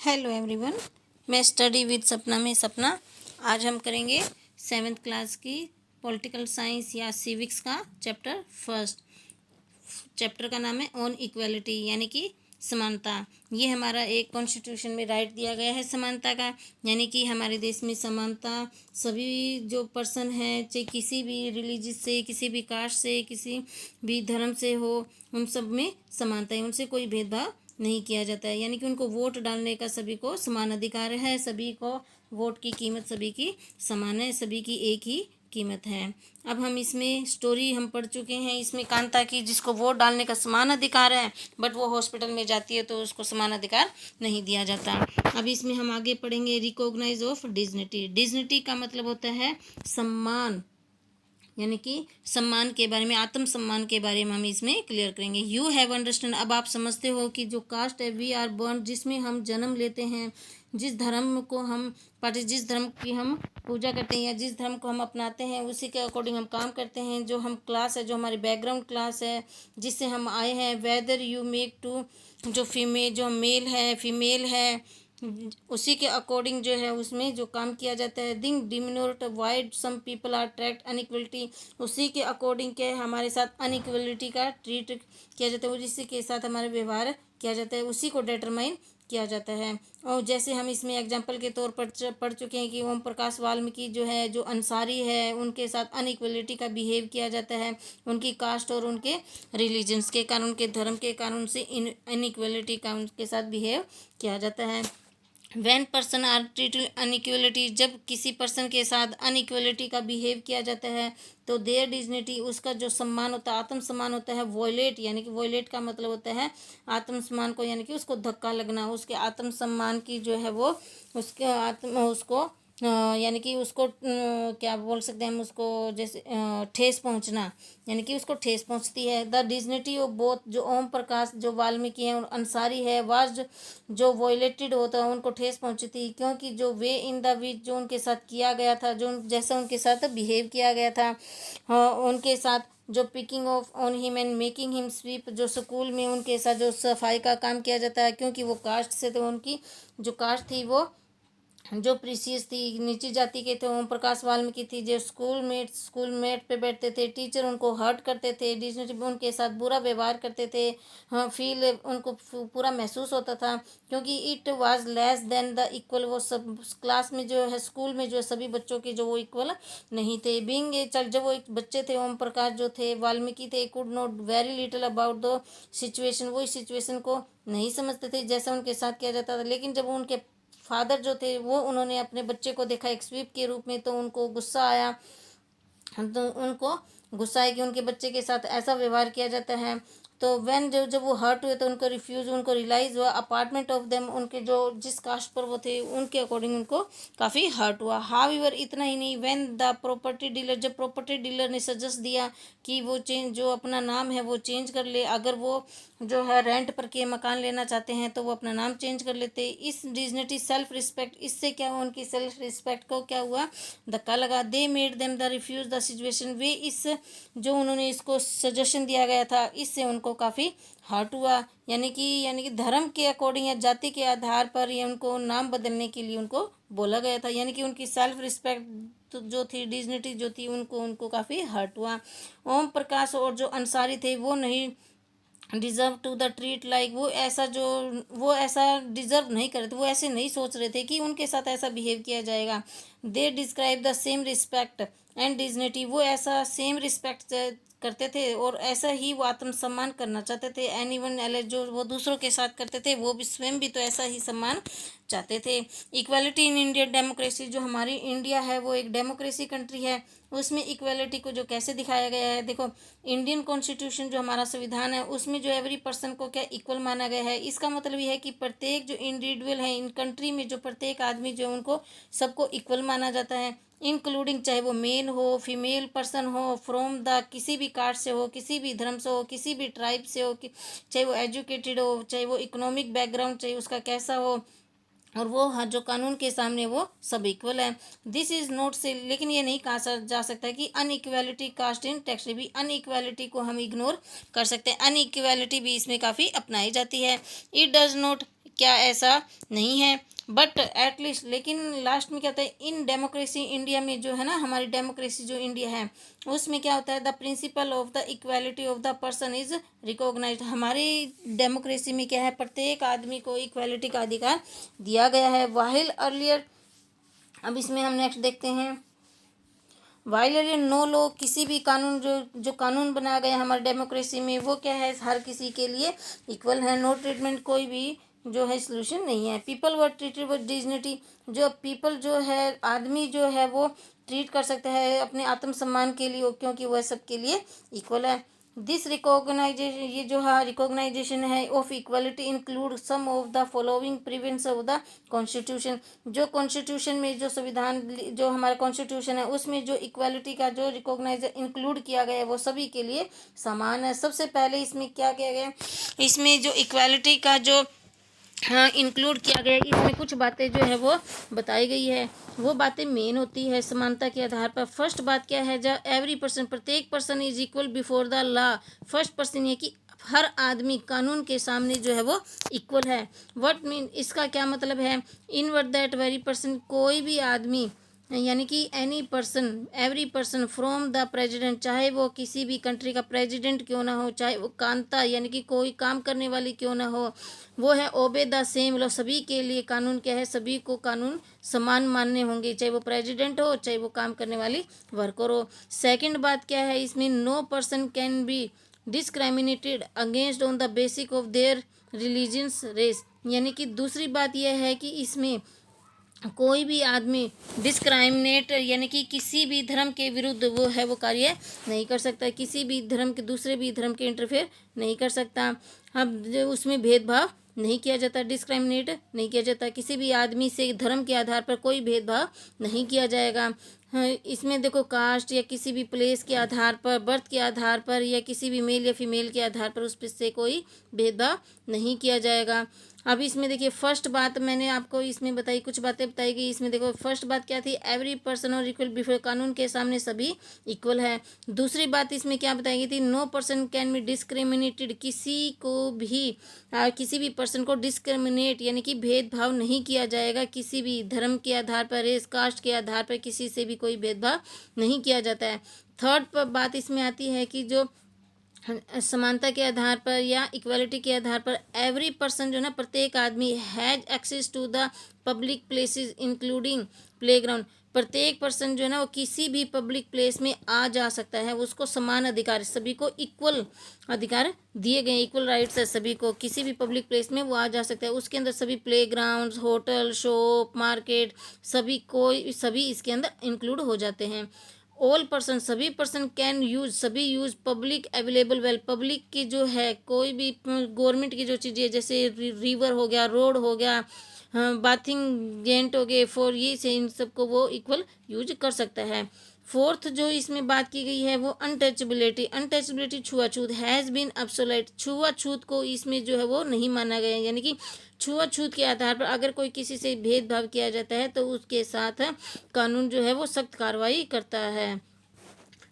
Hello everyone, मैं study with सपना में सपना। आज हम करेंगे 7th क्लास की पॉलिटिकल साइंस या सिविक्स का चैप्टर फर्स्ट। चैप्टर का नाम है ऑन इक्वलिटी, यानी कि समानता। ये हमारा एक कॉन्स्टिट्यूशन में राइट दिया गया है समानता का, यानी कि हमारे देश में समानता सभी जो पर्सन है, चाहे किसी भी रिलीजियस से, किसी भी कास्ट से, किसी भी धर्म से हो, उन सब में समानता है। उनसे कोई भेदभाव नहीं किया जाता है, यानी कि उनको वोट डालने का सभी को समान अधिकार है। सभी को वोट की कीमत सभी की समान है, सभी की एक ही कीमत है। अब हम इसमें स्टोरी हम पढ़ चुके हैं इसमें कांता की, जिसको वोट डालने का समान अधिकार है, बट वो हॉस्पिटल में जाती है तो उसको समान अधिकार नहीं दिया जाता। अब इसमें हम आगे पढ़ेंगे रिकॉग्नाइज ऑफ डिग्निटी। डिग्निटी का मतलब होता है सम्मान, यानी कि सम्मान के बारे में, आत्मसम्मान के बारे में हम इसमें क्लियर करेंगे। यू हैव अंडरस्टैंड, अब आप समझते हो कि जो कास्ट है वी आर बॉर्न, जिसमें हम जन्म लेते हैं, जिस धर्म को हम जिस धर्म की हम पूजा करते हैं या जिस धर्म को हम अपनाते हैं, उसी के अकॉर्डिंग हम काम करते हैं। जो हम क्लास है, जो हमारी बैकग्राउंड क्लास है, जिससे हम आए हैं, वेदर यू मेक टू, जो फीमेल, जो मेल है, फीमेल है, उसी के अकॉर्डिंग जो है उसमें जो काम किया जाता है। Thing demonstrate why some people are treated inequality, उसी के अकॉर्डिंग के हमारे साथ अनइक्वलिटी का ट्रीट किया जाता है, उसी के साथ हमारा व्यवहार किया जाता है, उसी को डिटरमाइन किया जाता है। और जैसे हम इसमें एग्जाम्पल के तौर पर पढ़ चुके हैं कि ओम प्रकाश वाल्मीकि जो है, जो अंसारी है, उनके साथ अनइक्वलिटी का बिहेव किया जाता है, उनकी कास्ट और उनके रिलीजन्स के कारण, उनके धर्म के कारण से इनइक्वलिटी का उनके साथ बिहेव किया जाता है। When person are treated inequality, जब किसी पर्सन के साथ अनइक्वलिटी का बिहेव किया जाता है तो देयर डिग्निटी, उसका जो सम्मान होता है, आत्मसम्मान होता है, वॉयलेट, यानी कि वॉयलेट का मतलब होता है आत्मसम्मान को, यानी कि उसको धक्का लगना, उसके आत्मसम्मान की जो है वो उसको यानी कि उसको क्या बोल सकते हैं हम उसको, जैसे ठेस पहुंचना, यानी कि उसको ठेस पहुंचती है। द डिग्निटी ऑफ बोथ, जो ओम प्रकाश जो वाल्मीकि हैं और अंसारी है, वाज जो वॉयलेटेड होता है, उनको ठेस पहुंचती, क्योंकि जो वे इन द विच जो उनके साथ किया गया था, जो जैसा उनके साथ बिहेव किया गया था, उनके साथ जो picking off on him and making him sweep, जो स्कूल में उनके साथ जो सफाई का काम किया जाता है, क्योंकि वो कास्ट से, तो उनकी जो कास्ट थी वो जो प्रीसियस थी, नीची जाति के थे। ओम प्रकाश वाल्मीकि थी, जो स्कूल मेट पे बैठते थे, टीचर उनको हर्ट करते थे, उनके साथ बुरा व्यवहार करते थे। हाँ, फील उनको पूरा महसूस होता था, क्योंकि it was less than the equal, वो सब क्लास में जो है, स्कूल में जो है सभी बच्चों के जो वो इक्वल नहीं थे। बीइंग ए चाइल्ड, जब वो एक बच्चे थे, ओम प्रकाश जो थे वाल्मीकि थे, could not very little about the situation, वो इस सिचुएशन को नहीं समझते थे जैसा उनके साथ किया जाता था। लेकिन जब उनके फादर जो थे वो, उन्होंने अपने बच्चे को देखा एक स्वीप के रूप में, तो उनको गुस्सा आया, तो उनको गुस्सा है कि उनके बच्चे के साथ ऐसा व्यवहार किया जाता है। तो व्हेन जब वो हर्ट हुए तो उनको रियलाइज़ हुआ, अपार्टमेंट ऑफ देम, उनके जो जिस कास्ट पर वो थे उनके अकॉर्डिंग उनको काफ़ी हर्ट हुआ। हाउएवर, इतना ही नहीं, व्हेन द प्रॉपर्टी डीलर, जब प्रॉपर्टी डीलर ने सजेस्ट दिया कि वो चेंज, जो अपना नाम है वो चेंज कर ले, अगर वो जो है रेंट पर के मकान लेना चाहते हैं तो वो अपना नाम चेंज कर लेते। इस डिग्निटी सेल्फ रिस्पेक्ट, इससे क्या हुआ, उनकी सेल्फ रिस्पेक्ट को क्या हुआ, धक्का लगा। They made them the refuse the situation, वे इस जो उन्होंने इसको सजेशन दिया गया था, इससे उनको काफ़ी हर्ट हुआ। यानी कि धर्म के अकॉर्डिंग या जाति के आधार पर ये उनको नाम बदलने के लिए उनको बोला गया था, यानी कि उनकी सेल्फ रिस्पेक्ट जो थी, डिग्निटी जो थी, उनको काफ़ी हर्ट हुआ। ओम प्रकाश और जो अंसारी थे वो नहीं deserve to the treat like, वो ऐसा डिज़र्व नहीं कर रहे थे, वो ऐसे नहीं सोच रहे थे कि उनके साथ ऐसा बिहेव किया जाएगा। They describe the same respect and dignity, वो ऐसा सेम रिस्पेक्ट करते थे और ऐसा ही वो आत्मसम्मान करना चाहते थे। एनी वन एल, जो वो दूसरों के साथ करते थे, वो भी स्वयं भी तो ऐसा ही सम्मान चाहते थे। इक्वालिटी इन इंडियन डेमोक्रेसी, जो हमारी इंडिया है वो एक डेमोक्रेसी कंट्री है, उसमें इक्वालिटी को जो कैसे दिखाया गया है, देखो इंडियन कॉन्स्टिट्यूशन जो हमारा संविधान है उसमें जो एवरी पर्सन को क्या इक्वल माना गया है। इसका मतलब ये है कि प्रत्येक जो इंडिविजुअल है इन कंट्री में, जो प्रत्येक आदमी जो उनको सबको इक्वल माना जाता है, इंक्लूडिंग चाहे वो मेल हो, फीमेल पर्सन हो, फ्रॉम द किसी भी कास्ट से हो, किसी भी धर्म से हो, किसी भी ट्राइब से हो, चाहे वो एजुकेटेड हो, चाहे वो इकोनॉमिक बैकग्राउंड चाहे उसका कैसा हो, और वो हाँ जो कानून के सामने वो सब इक्वल है। दिस इज़ नॉट से, लेकिन ये नहीं कहा जा सकता कि अनइक्वालिटी कास्ट इन टेक्स्ट, भी अनइक्वालिटी को हम इग्नोर कर सकते हैं, अनइक्वालिटी भी इसमें काफ़ी अपनाई जाती है। इट डज नॉट क्या ऐसा नहीं है? बट एटलीस्ट, लेकिन लास्ट में क्या होता है, इन डेमोक्रेसी इंडिया में जो है ना, हमारी डेमोक्रेसी जो इंडिया है उसमें क्या होता है, the principle of the equality of the person is recognised. हमारी डेमोक्रेसी में क्या है, प्रत्येक आदमी को इक्वालिटी का अधिकार दिया गया है। वाहिल अर्लियर, अब इसमें हम नेक्स्ट देखते हैं, वायलेट नो लॉ, किसी भी कानून जो कानून बनाया गया हमारे डेमोक्रेसी में वो क्या है, हर किसी के लिए इक्वल है। नो ट्रीटमेंट, कोई भी जो है सोल्यूशन नहीं है। People were treated with dignity, जो पीपल जो है, आदमी जो है वो ट्रीट कर सकता है अपने आत्मसम्मान के लिए, क्योंकि वह सबके लिए इक्वल है। दिस रिकॉग्नाइजेशन, ये जो है रिकॉग्नाइजेशन है of equality include some of the following provisions of the constitution. जो कॉन्स्टिट्यूशन में जो संविधान, जो हमारा कॉन्स्टिट्यूशन है उसमें जो इक्वलिटी का जो रिकॉग्नाइज इंक्लूड किया गया है वो सभी के लिए समान है। सबसे पहले इसमें क्या किया गया, इसमें जो इक्वलिटी का जो हाँ इंक्लूड किया गया, इसमें कुछ बातें जो है वो बताई गई है। वो बातें मेन होती है समानता के आधार पर। फर्स्ट बात क्या है, जब एवरी पर्सन, प्रत्येक person is equal before the law. First person ये कि हर आदमी कानून के सामने जो है वो इक्वल है। व्हाट मीन, इसका क्या मतलब है, इन वर्ड दैट वेरी पर्सन, कोई भी आदमी, यानी कि any person, every person from the president, चाहे वो किसी भी कंट्री का प्रेसिडेंट क्यों ना हो, चाहे वो कांता यानी कि कोई काम करने वाली क्यों ना हो, वो है ओबे द सेम लॉ। सभी के लिए कानून क्या है, सभी को कानून समान मानने होंगे, चाहे वो प्रेसिडेंट हो चाहे वो काम करने वाली वर्कर हो। सेकंड बात क्या है इसमें, no person can be discriminated against on the basic of their religious race. यानी कि दूसरी बात यह है कि इसमें कोई भी आदमी डिस्क्राइमिनेट यानी कि किसी भी धर्म के विरुद्ध वो है वो कार्य नहीं कर सकता, किसी भी धर्म के दूसरे भी धर्म के इंटरफेयर नहीं कर सकता। अब उसमें भेदभाव नहीं किया जाता, डिस्क्राइमिनेट नहीं किया जाता, किसी भी आदमी से धर्म के आधार पर कोई भेदभाव नहीं किया जाएगा। हाँ, इसमें देखो कास्ट या किसी भी प्लेस के आधार पर, बर्थ के आधार पर या किसी भी मेल या फीमेल के आधार पर उस पर से कोई भेदभाव नहीं किया जाएगा। अब इसमें देखिए फर्स्ट बात मैंने आपको इसमें बताई, कुछ बातें बताई गई इसमें। देखो फर्स्ट बात क्या थी, एवरी पर्सन और इक्वल बिफोर, कानून के सामने सभी इक्वल है। दूसरी बात इसमें क्या बताई गई थी, no person can be discriminated, किसी को भी किसी भी पर्सन को डिस्क्रिमिनेट यानी कि भेदभाव नहीं किया जाएगा, किसी भी धर्म के आधार पर, रेस कास्ट के आधार पर किसी से भी कोई भेदभाव नहीं किया जाता है। थर्ड बात इसमें आती है कि जो समानता के आधार पर या इक्वालिटी के आधार पर एवरी पर्सन जो ना, प्रत्येक आदमी has access to the public places including playground. प्रत्येक पर्सन जो है ना वो किसी भी पब्लिक प्लेस में आ जा सकता है, उसको समान अधिकार, सभी को इक्वल अधिकार दिए गए, इक्वल राइट्स है सभी को, किसी भी पब्लिक प्लेस में वो आ जा सकता है। उसके अंदर सभी प्लेग्राउंड, होटल, शॉप, मार्केट, सभी इसके अंदर इंक्लूड हो जाते हैं। ऑल पर्सन, सभी पर्सन कैन यूज, सभी use public available well, public की जो है कोई भी गवर्नमेंट की जो चीज़ें जैसे रिवर हो गया, रोड हो गया, बाथिंग जेंट हो गए, फॉर ये से इन सबको वो इक्वल यूज कर सकता है। फोर्थ जो इसमें बात की गई है वो अनटचेबिलिटी, अनटचेबिलिटी छुआछूत हैज़ बीन अब्सोल्यूट, छुआछूत को इसमें जो है वो नहीं माना गया, यानी कि छुआछूत के आधार पर अगर कोई किसी से भेदभाव किया जाता है तो उसके साथ कानून जो है वो सख्त कार्रवाई करता है,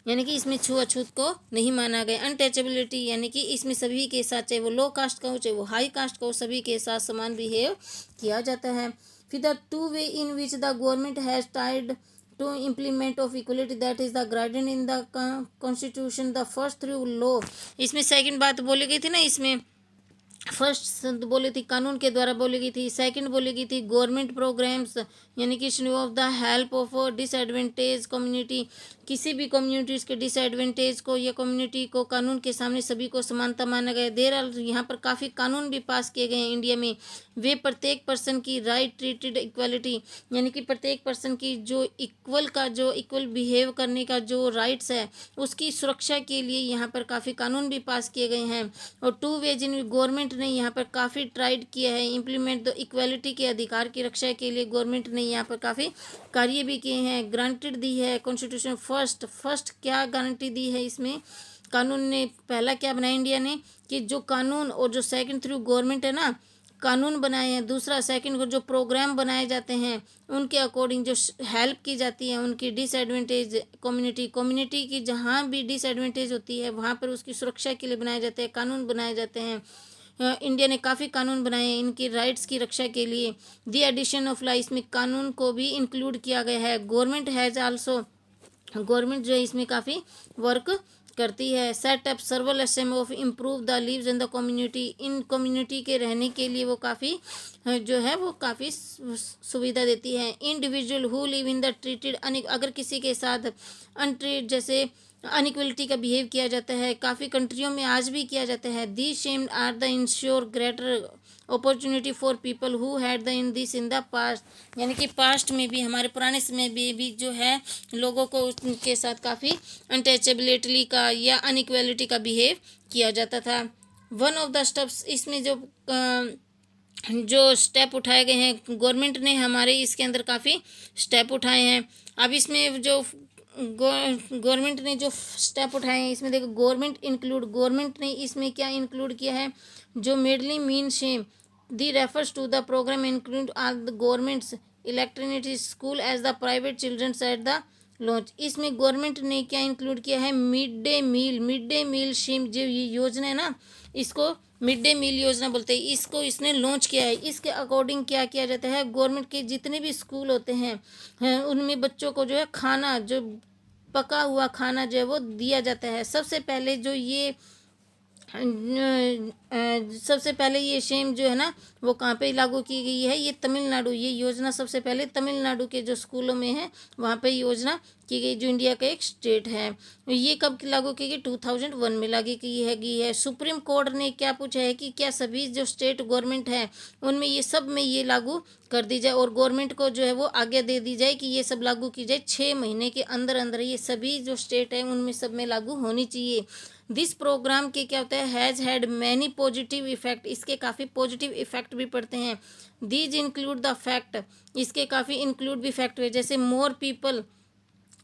यानी कि इसमें छुआछूत को नहीं माना गया। अनटचेबिलिटी यानी कि इसमें सभी के साथ, चाहे वो लो कास्ट का हो चाहे वो हाई कास्ट का हो, सभी के साथ समान बिहेव किया जाता है। फिर the two way in which the government has tried to implement of equality that is the guardian in the constitution the first through law. इसमें सेकंड बात बोली गई थी ना, इसमें फर्स्ट बोली थी कानून के द्वारा बोली गई थी, सेकंड बोली गई थी गवर्नमेंट प्रोग्राम्स यानी कि of the help of disadvantage community, किसी भी कम्युनिटीज़ के डिसएडवांटेज को या कम्युनिटी को कानून के सामने सभी को समानता माना गया। देर आर, यहाँ पर काफ़ी कानून भी पास किए गए हैं इंडिया में। वे प्रत्येक पर्सन की राइट ट्रीटेड इक्वलिटी, यानी कि प्रत्येक पर्सन की जो इक्वल बिहेव करने का जो राइट्स है उसकी सुरक्षा के लिए यहाँ पर काफ़ी कानून भी पास किए गए हैं। और टू वेज इन, गवर्नमेंट ने यहाँ पर काफ़ी ट्राइड किया है इम्प्लीमेंट द इक्वलिटी के अधिकार की रक्षा के लिए, गवर्नमेंट ने यहाँ पर काफ़ी कार्य भी किए हैं। ग्रांटेड दी है कॉन्स्टिट्यूशन फर्स्ट क्या गारंटी दी है इसमें, कानून ने पहला क्या बनाया इंडिया ने कि जो कानून, और जो सेकंड थ्रू गवर्नमेंट है ना कानून बनाए हैं, दूसरा सेकंड जो प्रोग्राम बनाए जाते हैं उनके अकॉर्डिंग जो हेल्प की जाती है उनकी डिसएडवांटेज कम्युनिटी की जहाँ भी डिसएडवांटेज होती है वहाँ पर उसकी सुरक्षा के लिए बनाए जाते हैं कानून बनाए जाते हैं। इंडिया ने काफ़ी कानून बनाए हैं इनकी राइट्स की रक्षा के लिए। दी एडिशन ऑफ लॉ, इसमें कानून को भी इंक्लूड किया गया है। गवर्नमेंट हैज़ आल्सो, गवर्नमेंट जो है इसमें काफ़ी वर्क करती है। Set up several assembly of improve the lives in the community, in community के रहने के लिए वो काफ़ी जो है वो काफ़ी सुविधा देती है। Individual who live in the treated, अगर किसी के साथ अनट्रीट जैसे अनइक्वलिटी का बिहेव किया जाता है, काफ़ी कंट्रियों में आज भी किया जाता है। The schemes are the ensure greater opportunity for people who had the in this in the past, यानी कि पास्ट में भी, हमारे पुराने समय में भी जो है लोगों को उनके साथ काफ़ी अनटचेबिलिटी का या अनइक्वलिटी का बिहेव किया जाता था। वन ऑफ द स्टेप्स, इसमें जो स्टेप उठाए गए हैं गवर्नमेंट ने, हमारे इसके अंदर काफ़ी स्टेप उठाए हैं। अब इसमें जो गवर्नमेंट ने जो स्टेप उठाए हैं इसमें देखो, गवर्नमेंट ने इसमें क्या इंक्लूड किया है, जो midday meal scheme the refers to the program include all the governments electronic school as the private children's at the launch. इसमें गवर्नमेंट ने क्या इंक्लूड किया है, मिड डे मील शेम, जो ये योजना है ना, इसको मिड डे मील योजना बोलते हैं, इसको इसने लॉन्च किया है। इसके अकॉर्डिंग क्या किया जाता है, गवर्नमेंट के जितने भी स्कूल होते हैं उनमें बच्चों को जो है खाना, जो पका हुआ खाना जो है वो दिया जाता है। सबसे पहले ये शेम जो है ना वो कहाँ पे लागू की गई है, ये तमिलनाडु, ये योजना सबसे पहले तमिलनाडु के जो स्कूलों में है वहाँ पे योजना की गई, जो इंडिया का एक स्टेट है। ये कब लागू की गई, 2001 में लागू की है। सुप्रीम कोर्ट ने क्या पूछा है कि क्या सभी जो स्टेट गवर्नमेंट है उनमें ये सब में ये लागू कर दी जाए, और गवर्नमेंट को जो है वो आज्ञा दे दी जाए कि ये सब लागू की जाए 6 महीने के अंदर अंदर, ये सभी जो स्टेट है उनमें सब में लागू होनी चाहिए। दिस प्रोग्राम के क्या होता है, has had many positive effect, इसके काफ़ी पॉजिटिव इफेक्ट भी पड़ते हैं। दीज इंक्लूड द फैक्ट, इसके काफ़ी इंक्लूड भी फैक्ट हुए, जैसे मोर पीपल,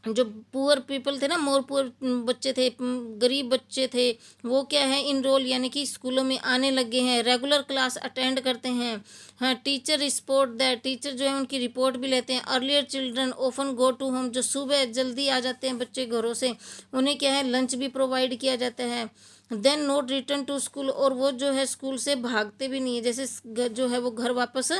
जो पुअर पीपल थे ना, मोर पुअर बच्चे थे, गरीब बच्चे थे, वो क्या है इनरोल, यानी कि स्कूलों में आने लगे हैं, रेगुलर क्लास अटेंड करते हैं। हाँ, टीचर रिपोर्ट दैट, टीचर जो है उनकी रिपोर्ट भी लेते हैं। Earlier children often go to home, जो सुबह जल्दी आ जाते हैं बच्चे घरों से, उन्हें क्या है लंच भी प्रोवाइड किया जाता है। Then not return to school, और वो जो है स्कूल से भागते भी नहीं है, जैसे जो है वो घर वापस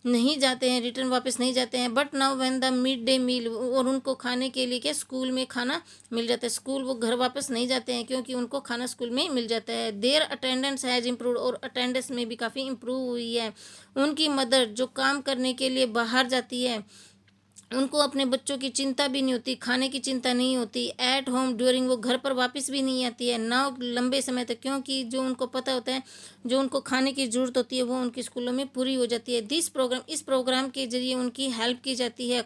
नहीं जाते हैं, रिटर्न वापस नहीं जाते हैं। But now when the mid day meal, और उनको खाने के लिए क्या स्कूल में खाना मिल जाता है, स्कूल वो घर वापस नहीं जाते हैं क्योंकि उनको खाना स्कूल में मिल जाता है। देयर अटेंडेंस हैज़ इम्प्रूव, और अटेंडेंस में भी काफ़ी इम्प्रूव हुई है। उनकी मदर जो काम करने के लिए बाहर जाती है, उनको अपने बच्चों की चिंता भी नहीं होती, खाने की चिंता नहीं होती। एट होम ड्यूरिंग, वो घर पर वापस भी नहीं आती है ना लंबे समय तक, क्योंकि जो उनको पता होता है जो उनको खाने की ज़रूरत होती है वो उनकी स्कूलों में पूरी हो जाती है। दिस प्रोग्राम, इस प्रोग्राम के जरिए उनकी हेल्प की जाती है।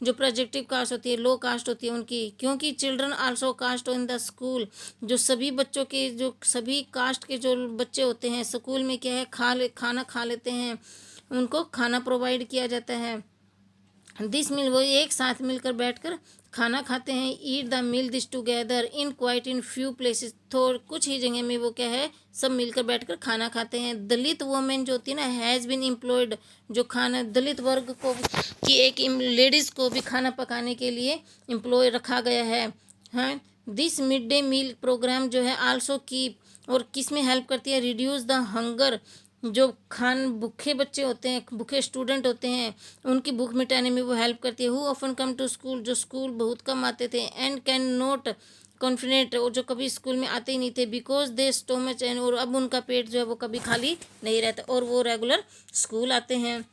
जो प्रोजेक्टिव कास्ट होती है, लो कास्ट होती है उनकी, क्योंकि children also caste in the school, जो सभी बच्चों के, जो सभी कास्ट के जो बच्चे होते हैं स्कूल में क्या है खाना खा लेते हैं, उनको खाना प्रोवाइड किया जाता है। दिस मील, वो एक साथ मिलकर बैठकर खाना खाते हैं। Eat the meal this together in quite in few places, थोड़ कुछ ही जगह में वो क्या है सब मिलकर बैठकर खाना खाते हैं। दलित वोमेन जो होती है ना, हैज़ बिन एम्प्लॉयड, जो खाना दलित वर्ग को की एक लेडीज़ को भी खाना पकाने के लिए एम्प्लॉय रखा गया है। हाँ, this mid day meal programme जो है आल्सो कीप, और किस में हेल्प करती है, रिड्यूस द हंगर, जो भूखे बच्चे होते हैं, भूखे स्टूडेंट होते हैं, उनकी भूख मिटाने में वो हेल्प करती है। Who often come to school, जो स्कूल बहुत कम आते थे, एंड कैन नॉट कॉन्फिडेंट, और जो कभी स्कूल में आते ही नहीं थे, बिकॉज दे स्टोमच एंड, और अब उनका पेट जो है वो कभी खाली नहीं रहता और वो रेगुलर स्कूल आते हैं।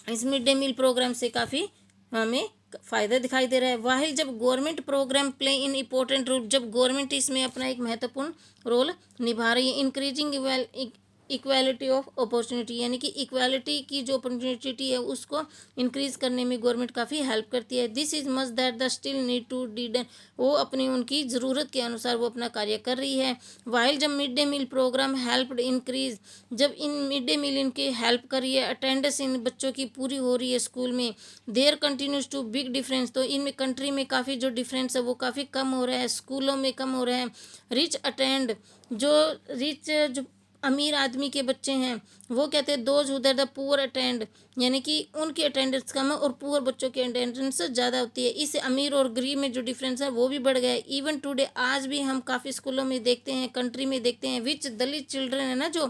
इस मिड डे मील प्रोग्राम से काफ़ी हमें फ़ायदा दिखाई दे रहा है। वाहिल जब government programme play in important role, जब गवर्नमेंट इसमें अपना एक महत्वपूर्ण रोल निभा रही है। इंक्रीजिंग इक्वालिटी ऑफ अपॉर्चुनिटी, यानी कि इक्वालिटी की जो अपॉर्चुनिटी है उसको इंक्रीज करने में गवर्नमेंट काफ़ी हेल्प करती है। This is must that the still need to डीडन, वो अपनी उनकी ज़रूरत के अनुसार वो अपना कार्य कर रही है। वाइल जब mid day meal programme help increase, जब इन मिड डे मील इनकी हेल्प कर रही है, अटेंडेंस इन बच्चों की पूरी हो रही है स्कूल में, there continues to big difference, तो इनमें कंट्री में काफ़ी जो डिफरेंस है वो काफ़ी कम हो रहा है, स्कूलों में कम हो रहा है। रिच अटेंड, जो अमीर आदमी के बच्चे हैं वो कहते हैं those who that the poor attend, यानी कि उनकी अटेंडेंस कम है और पुअर बच्चों की अटेंडेंस ज़्यादा होती है। इससे अमीर और गरीब में जो डिफरेंस है वो भी बढ़ गया है। इवन टुडे, आज भी हम काफ़ी स्कूलों में देखते हैं, कंट्री में देखते हैं, विच दलित चिल्ड्रन है ना, जो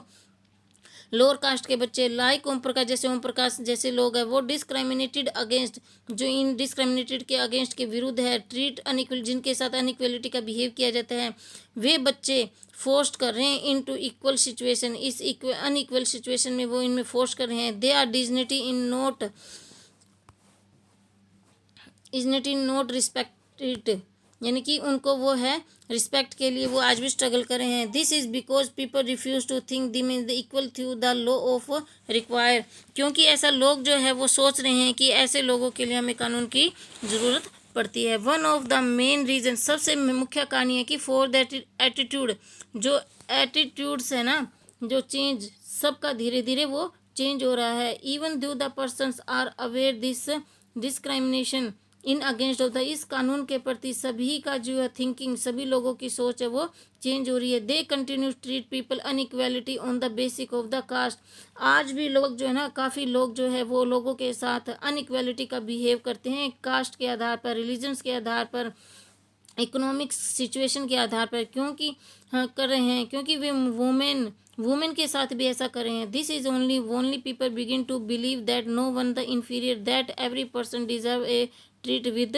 लोअर कास्ट के बच्चे लाइक ओम प्रकाश, जैसे ओम प्रकाश जैसे लोग हैं वो डिस्क्रिमिनेटेड अगेंस्ट, जो इन डिस्क्रिमिनेटेड के अगेंस्ट के विरुद्ध है, ट्रीट अनइक्वल, जिनके साथ अनइक्वलिटी का बिहेव किया जाता है, वे बच्चे फोर्स्ड कर रहे हैं इनटू इक्वल सिचुएशन, इस अनइक्वल सिचुएशन में वो इनमें फोर्स कर रहे हैं। They are dignity in not respected, यानी कि उनको वो है रिस्पेक्ट के लिए वो आज भी स्ट्रगल कर रहे हैं। This is because people refuse to think them is the equal through the law of require, क्योंकि ऐसा लोग जो है वो सोच रहे हैं कि ऐसे लोगों के लिए हमें कानून की ज़रूरत पड़ती है। One of the main reason, सबसे मुख्य कारण है कि फॉर दैट एटीट्यूड, जो एटीट्यूड्स है ना, जो चेंज सबका धीरे धीरे वो चेंज हो रहा है। Even though the persons are aware this discrimination in against of the, इस कानून के प्रति सभी का जो है थिंकिंग, सभी लोगों की सोच है वो चेंज हो रही है। They continue treat people inequality on the basic of the caste, आज भी लोग जो है ना, काफ़ी लोग जो है वो लोगों के साथ अनइक्वालिटी का बिहेव करते हैं कास्ट के आधार पर, रिलीजन्स के आधार पर, इकोनॉमिक सिचुएशन के आधार पर, क्योंकि हाँ कर रहे हैं, क्योंकि वे वुमेन के साथ भी ऐसा कर रहे हैं। This is only people begin to believe that no one the inferior, that every person deserve a treat with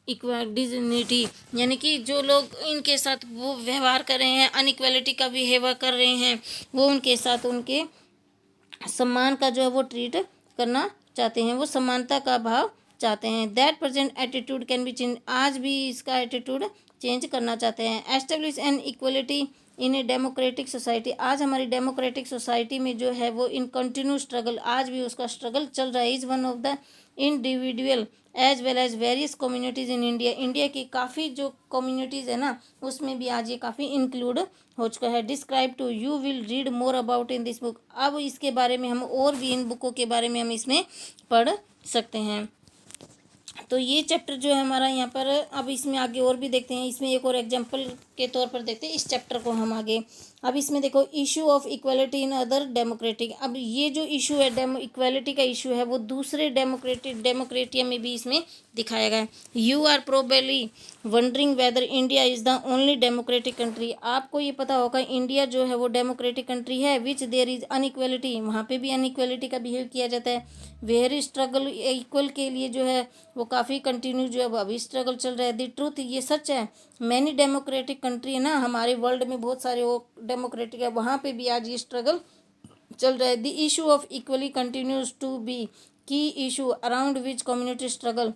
equal dignity, यानी कि जो लोग इनके साथ वो व्यवहार कर रहे हैं, अनइक्वालिटी का बिहेवियर कर रहे हैं, वो उनके साथ उनके सम्मान का जो है वो ट्रीट करना चाहते हैं, वो समानता का भाव चाहते हैं। That present attitude can be change, आज भी इसका एटीट्यूड चेंज करना चाहते हैं। Establish an equality in a democratic society, आज हमारी डेमोक्रेटिक सोसाइटी में जो है वो इन कंटिन्यू स्ट्रगल, आज भी उसका स्ट्रगल चल रहा है। Is one of the individual as well as various communities in India, India की काफ़ी जो कम्युनिटीज़ है ना, उसमें भी आज ये काफ़ी इंक्लूड हो चुका है। Describe to, you will read more about in this book, अब इसके बारे में हम और भी इन बुकों के बारे में हम इसमें पढ़ सकते हैं। तो ये चैप्टर जो है हमारा यहाँ पर, अब इसमें आगे और भी देखते हैं, इसमें एक और एग्जांपल के तौर पर देखते हैं इस चैप्टर को हम आगे। अब इसमें देखो, issue of equality in other democratic, अब ये जो इशू है इक्वालिटी का इशू है वो दूसरे डेमोक्रेटिया में भी इसमें दिखाया गया है। You are probably wondering whether India is the only democratic country, आपको ये पता होगा इंडिया जो है वो डेमोक्रेटिक कंट्री है विच देयर इज़ अनइक्वालिटी, वहाँ पे भी अनइक्वालिटी का बिहेव किया जाता है। वेरी स्ट्रगल इक्वल के लिए जो है वो काफ़ी कंटिन्यू जो है अभी स्ट्रगल चल रहा है। द ट्रूथ, ये सच है, मैनी डेमोक्रेटिक कंट्री है ना, हमारे वर्ल्ड में बहुत सारे वो डेमोक्रेटिक है, वहाँ पे भी आज ये स्ट्रगल चल रहा है। The issue of equally continues to be key issue around which community struggle,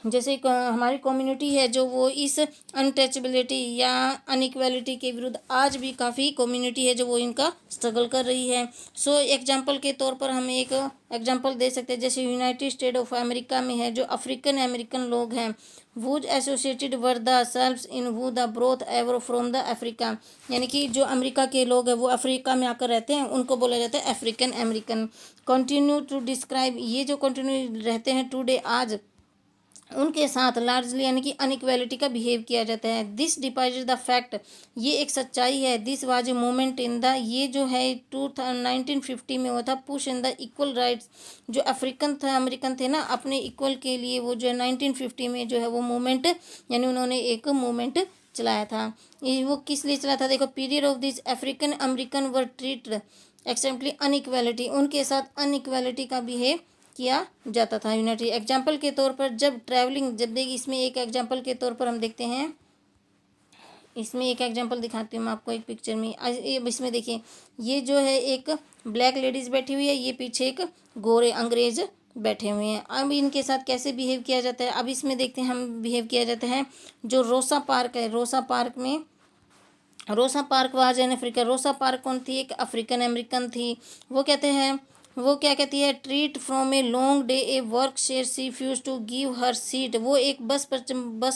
जैसे हमारी कम्युनिटी है जो वो इस अनटचबिलिटी या अनइक्वालिटी के विरुद्ध आज भी काफ़ी कम्युनिटी है जो वो इनका स्ट्रगल कर रही है। सो एग्जांपल के तौर पर हम एक एग्जांपल दे सकते हैं, जैसे यूनाइटेड स्टेट ऑफ अमेरिका में है जो अफ्रीकन अमेरिकन लोग हैं, whose associated were themselves in who the brought over from the Africa, यानी कि जो अमेरिका के लोग हैं वो अफ्रीका में आकर रहते हैं, उनको बोला जाता है African American. Continue to describe, ये जो कंटिन्यू रहते हैं टुडे आज, उनके साथ लार्जली यानी कि अनइक्वालिटी का बिहेव किया जाता है। दिस डिपाइज द फैक्ट, ये एक सच्चाई है। This was a movement in the, ये जो है 1950 में हुआ था, push in the equal rights, जो अफ्रीकन था अमेरिकन थे ना, अपने इक्वल के लिए वो जो है 1950 में जो है वो मूवमेंट, यानी उन्होंने एक मूवमेंट चलाया था। ये वो किस लिए चला था, देखो, period of this African American were treat acceptably inequality, उनके साथ अनइक्वालिटी का बिहेव किया जाता था यूनाइटेड। एग्जाम्पल के तौर पर जब ट्रैवलिंग, जब देखिए इसमें एक एग्जाम्पल के तौर पर हम देखते हैं, इसमें एक एग्जाम्पल दिखाती हूँ मैं आपको एक पिक्चर में। इसमें देखिए, ये जो है एक ब्लैक लेडीज़ बैठी हुई है, ये पीछे एक गोरे अंग्रेज बैठे हुए हैं। अब इनके साथ कैसे बिहेव किया जाता है, अब इसमें देखते हैं हम बिहेव किया जाता है। जो रोसा पार्क है, रोसा पार्क में, Rosa Park was an Africa, Rosa Park कौन थी, एक अफ्रीकन अमेरिकन थी। वो कहते हैं, वो क्या कहती है, tired from a long day a work she refused to give her seat, वो एक बस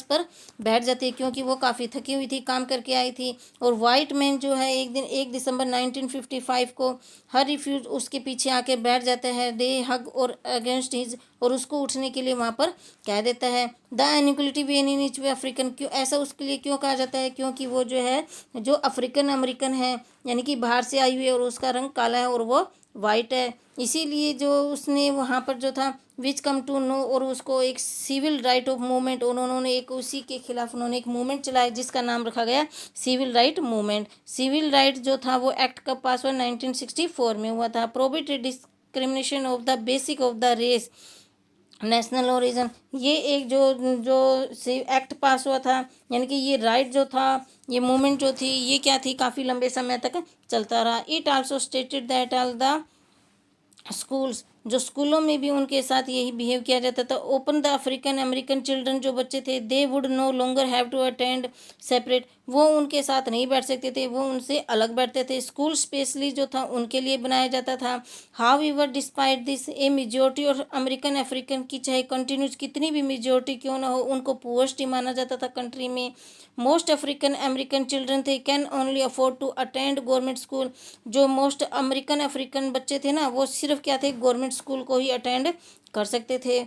पर बैठ जाती है क्योंकि वो काफ़ी थकी हुई थी, काम करके आई थी। और वाइट मैन जो है एक दिन 1 दिसंबर 1955 को हर रिफ्यूज उसके पीछे आके बैठ जाता है, दे हग और अगेंस्ट हिज, और उसको उठने के लिए वहाँ पर कह देता है। The inequality we in each African, क्यों ऐसा उसके लिए क्यों कहा जाता है, क्योंकि वो जो है जो अफ्रीकन अमेरिकन है, यानी कि बाहर से आई हुई है और उसका रंग काला है और वो वाइट है, इसीलिए जो उसने वहाँ पर जो था विच कम टू नो, और उसको एक सिविल राइट ऑफ मूवमेंट, उन्होंने एक उसी के खिलाफ उन्होंने एक मूवमेंट चलाया जिसका नाम रखा गया civil right movement. Civil right जो था वो एक्ट कब पास हुआ, 1964 में हुआ था। Prohibited discrimination of the basic of the race national origin, ये एक जो जो से एक्ट पास हुआ था, यानी कि ये राइट जो था, ये मूवमेंट जो थी, ये क्या थी, काफ़ी लंबे समय तक चलता रहा। It also stated that all the schools, जो स्कूलों में भी उनके साथ यही बिहेव किया जाता था। Open the African American children, जो बच्चे थे, they would no longer have to attend separate, वो उनके साथ नहीं बैठ सकते थे, वो उनसे अलग बैठते थे। स्कूल स्पेशली जो था उनके लिए बनाया जाता था। How ever despite this, A majority और अमेरिकन अफ्रीकन की चाहे कंटिन्यूस कितनी भी मेजोरिटी क्यों ना हो, उनको पुअर्स्ट ही माना जाता था कंट्री में। मोस्ट अफ्रीकन अमेरिकन चिल्ड्रन थे can only afford to attend government school, जो मोस्ट अमेरिकन अफ्रीकन बच्चे थे ना, वो सिर्फ क्या थे, गवर्नमेंट स्कूल को ही अटेंड कर सकते थे,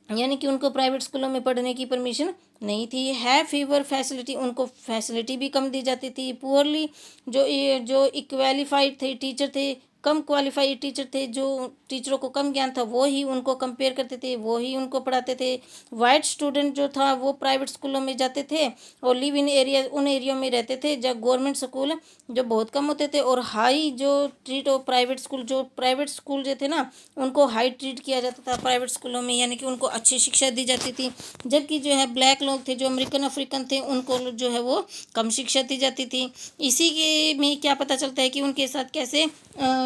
यानी कि उनको प्राइवेट स्कूलों में पढ़ने की परमिशन नहीं थी। है फीवर फैसिलिटी, उनको फैसिलिटी भी कम दी जाती थी। पुअरली, जो इक्वालिफाइड थे टीचर थे, कम क्वालिफाइड टीचर थे, जो टीचरों को कम ज्ञान था, वो ही उनको कंपेयर करते थे, वो ही उनको पढ़ाते थे। वाइट स्टूडेंट जो था वो प्राइवेट स्कूलों में जाते थे और लिव इन एरिया, उन एरिया में रहते थे जब गवर्नमेंट स्कूल जो बहुत कम होते थे। और हाई जो ट्रीट ऑफ प्राइवेट स्कूल, जो प्राइवेट स्कूल जो थे ना, उनको हाई ट्रीट किया जाता था प्राइवेट स्कूलों में, यानी कि उनको अच्छी शिक्षा दी जाती थी। जबकि जो है ब्लैक लोग थे, जो अमेरिकन अफ्रीकन थे, उनको जो है वो कम शिक्षा दी जाती थी। इसी के में क्या पता चलता है कि उनके साथ कैसे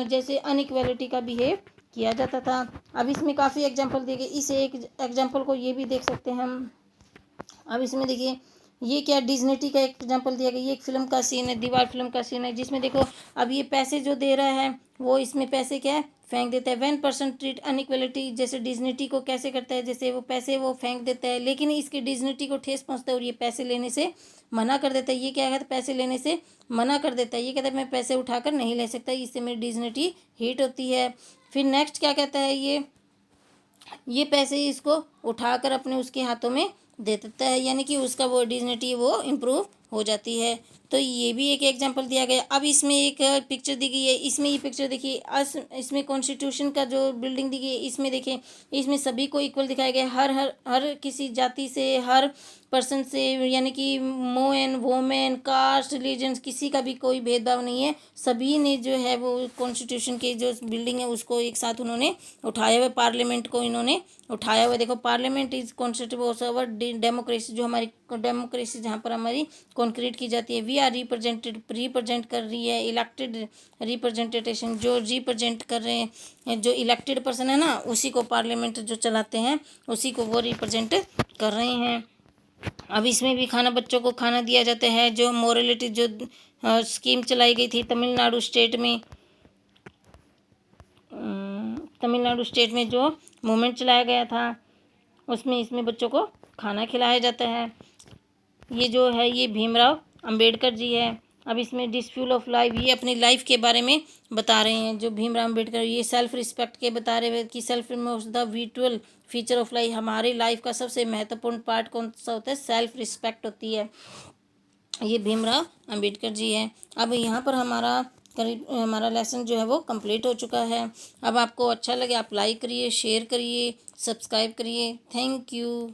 जैसे अनइक्वालिटी का बिहेव किया जाता था। अब इसमें काफ़ी एग्जाम्पल दिए गए, इस एक एग्जाम्पल को ये भी देख सकते हैं हम। अब इसमें देखिए, ये क्या, डिज्निटी का एक एग्जाम्पल दिया गया, ये एक फिल्म का सीन है, दीवार फिल्म का सीन है, जिसमें देखो अब ये पैसे जो दे रहा है वो इसमें पैसे क्या है, फेंक देता है। 1% ट्रीट अनइक्वलिटी, जैसे डिज्निटी को कैसे करता है, जैसे वो पैसे वो फेंक देता है, लेकिन इसकी डिज्निटी को ठेस पहुंचता है और ये पैसे लेने से मना कर देता है। ये क्या कहता है, पैसे लेने से मना कर देता है, ये कहता है मैं पैसे उठाकर नहीं ले सकता, इससे मेरी डिज्निटी हिट होती है। फिर नेक्स्ट क्या कहता है, ये पैसे इसको उठाकर अपने उसके हाथों में दे देता है, यानी कि उसका वो डिग्निटी वो इम्प्रूव हो जाती है। तो ये भी एक एग्जांपल दिया गया। अब इसमें एक पिक्चर दी गई है, इसमें ये पिक्चर देखिए, इसमें कॉन्स्टिट्यूशन का जो बिल्डिंग दी गई है, इसमें देखिए, इसमें सभी को इक्वल दिखाया गया, हर हर हर किसी जाति से, हर पर्सन से, यानी कि मोन वोमेन कास्ट रिलीजन, किसी का भी कोई भेदभाव नहीं है। सभी ने जो है वो कॉन्स्टिट्यूशन की जो बिल्डिंग है उसको एक साथ उन्होंने उठाया हुआ, पार्लियामेंट को इन्होंने उठाया हुआ। देखो, parliament is constitute of democracy, जो हमारी डेमोक्रेसी जहाँ पर हमारी कॉन्क्रीट की जाती है। वी आर रिप्रेजेंट कर रही है, इलेक्टेड रिप्रेजेंटेशन, जो रिप्रेजेंट कर रहे हैं, जो इलेक्टेड पर्सन है ना, उसी को पार्लियामेंट जो चलाते हैं उसी को वो रिप्रेजेंट कर रहे हैं। अब इसमें भी खाना, बच्चों को खाना दिया जाता है। जो मोरालिटी जो स्कीम चलाई गई थी तमिलनाडु स्टेट में, तमिलनाडु स्टेट में जो मूवमेंट चलाया गया था, उसमें इसमें बच्चों को खाना खिलाया जाता है। ये जो है ये भीमराव अंबेडकर जी है। अब इसमें डिस्फ्यूल ऑफ लाइफ, ये अपनी लाइफ के बारे में बता रहे हैं जो भीमराव अंबेडकर, ये सेल्फ रिस्पेक्ट के बता रहे हैं कि self the visual feature of life, हमारी लाइफ का सबसे महत्वपूर्ण पार्ट कौन सा होता है, सेल्फ रिस्पेक्ट होती है। ये भीमराव अंबेडकर जी है। अब यहाँ पर हमारा लेसन जो है वो कंप्लीट हो चुका है। अब आपको अच्छा लगे आप लाइक करिए, शेयर करिए, सब्सक्राइब करिए। Thank you.